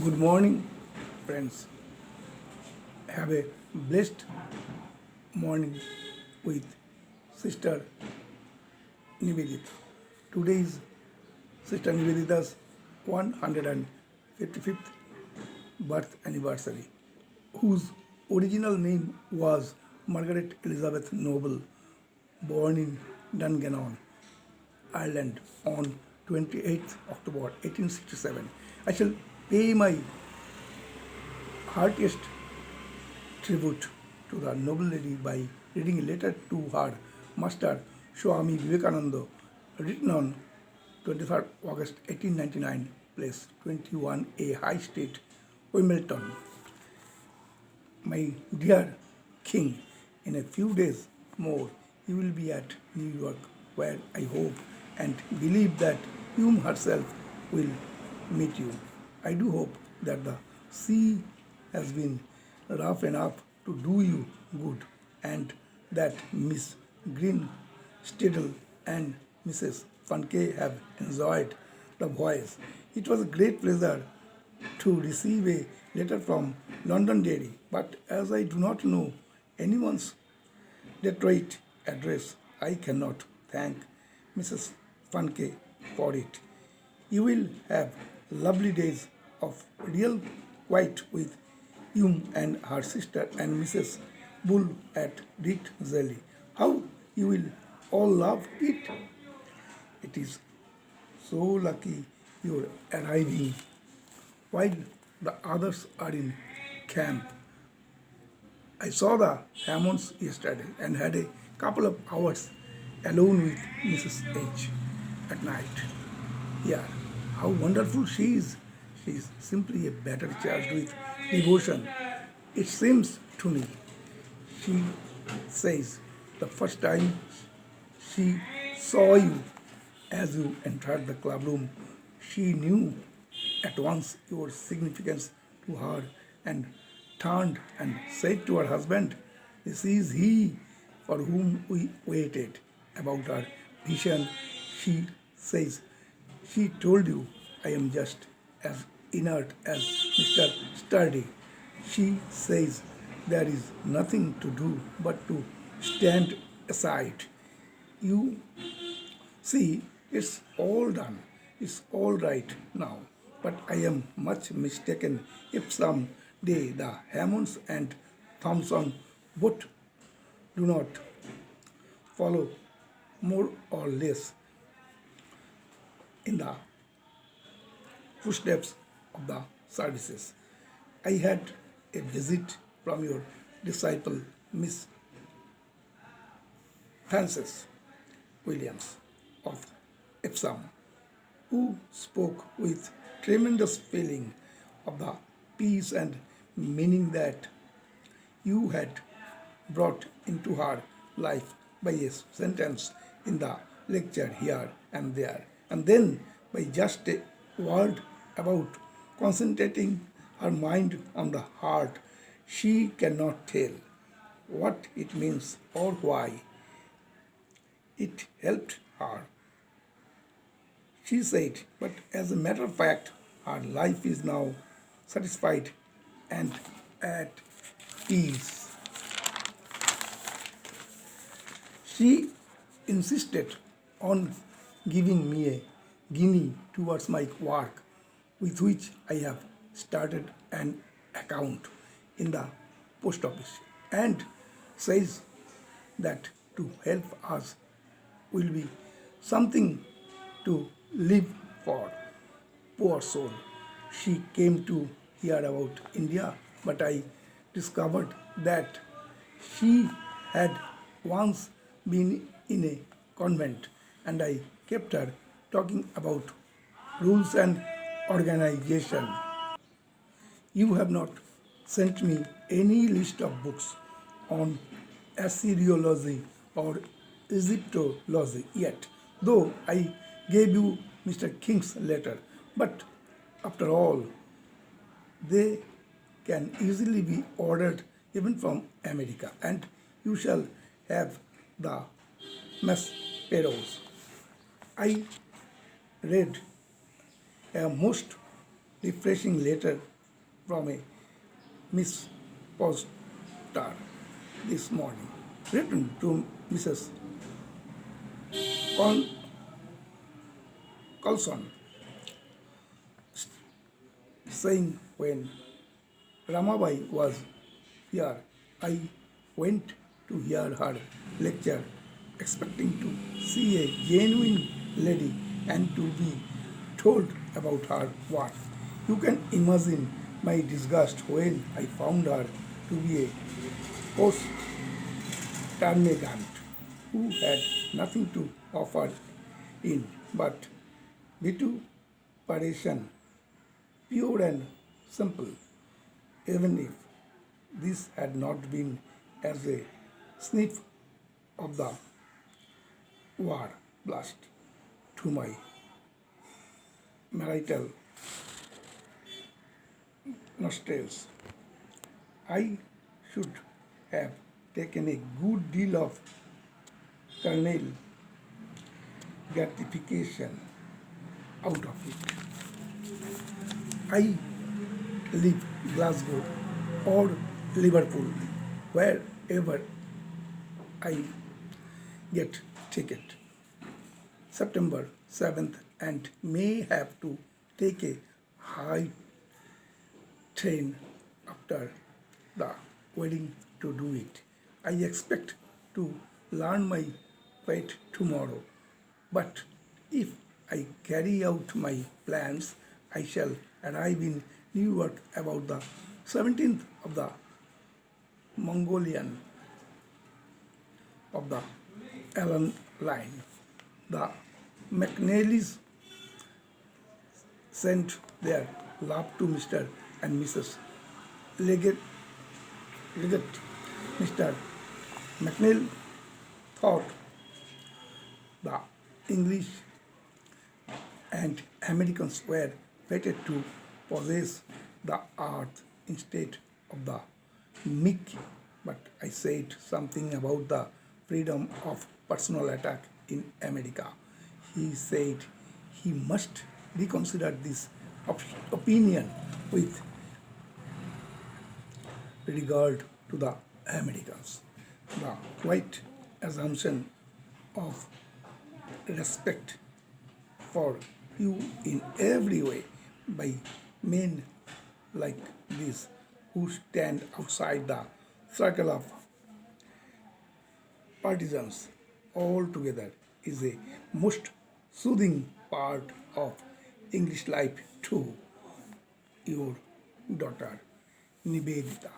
Good morning, friends. Have a blessed morning with Sister Nivedita. Today is Sister Nivedita's 155th birth anniversary, whose original name was Margaret Elizabeth Noble, born in Dungannon, Ireland on 28th October 1867. I shall pay my heartiest tribute to the noble lady by reading a letter to her master Swami Vivekananda, written on 23rd August 1899, place 21A High Street, Wimbledon. My dear King, in a few days more you will be at New York, where I hope and believe that Hume herself will meet you. I do hope that the sea has been rough enough to do you good, and that Miss Green Stiddle and Mrs. Funke have enjoyed the voyage. It was a great pleasure to receive a letter from Londonderry, but as I do not know anyone's Detroit address, I cannot thank Mrs. Funke for it. You will have lovely days of real quiet with Hume and her sister and Mrs. Bull at Dick Zelly. How you will all love it! It is so lucky you're arriving while the others are in camp. I saw the Hammonds yesterday and had a couple of hours alone with Mrs. H at night. Yeah, how wonderful she is. She is simply a battery charged with devotion. It seems to me, she says, the first time she saw you as you entered the club room, she knew at once your significance to her and turned and said to her husband, "This is he for whom we waited." About her vision, she says, "She told you I am just as inert as Mr. Sturdy." She says there is nothing to do but to stand aside. You see, it's all done. It's all right now. But I am much mistaken if some day the Hammonds and Thompson both do not follow more or less in the footsteps of the services. I had a visit from your disciple, Miss Frances Williams of Epsom, who spoke with tremendous feeling of the peace and meaning that you had brought into her life by a sentence in the lecture here and there, and then by just a word about concentrating her mind on the heart. She cannot tell what it means or why. It helped her, she said, but as a matter of fact, her life is now satisfied and at peace. She insisted on giving me a guinea towards my work, with which I have started an account in the post office, and says that to help us will be something to live for. Poor soul. She came to hear about India, but I discovered that she had once been in a convent, and I kept her talking about rules and organization. You have not sent me any list of books on Assyriology or Egyptology yet, though I gave you Mr. King's letter. But after all, they can easily be ordered even from America, and you shall have the Masperos. I read a most refreshing letter from a Miss Poster this morning, written to Mrs. Col- Colson, saying when Ramabai was here, I went to hear her lecture, expecting to see a genuine lady and to be told about her work. You can imagine my disgust when I found her to be a post termagant who had nothing to offer in but vituperation, pure and simple, even if this had not been as a sniff of the war blast to my marital nostrils. I should have taken a good deal of kernel gratification out of it. I live Glasgow or Liverpool, wherever I get ticket. September 7th and may have to take a high train after the wedding to do it. I expect to learn my fate tomorrow, but if I carry out my plans, I shall arrive in New York about the 17th of the Mongolian of the Allen line. The McNallys sent their love to Mr. and Mrs. Leggett. Mr. McNeil thought the English and Americans were fated to possess the earth instead of the meek. But I said something about the freedom of personal attack in America. He said he must reconsider this opinion with regard to the Americans. The white assumption of respect for you in every way by men like this who stand outside the circle of partisans altogether is a most soothing part of English life too. Your daughter Nivedita.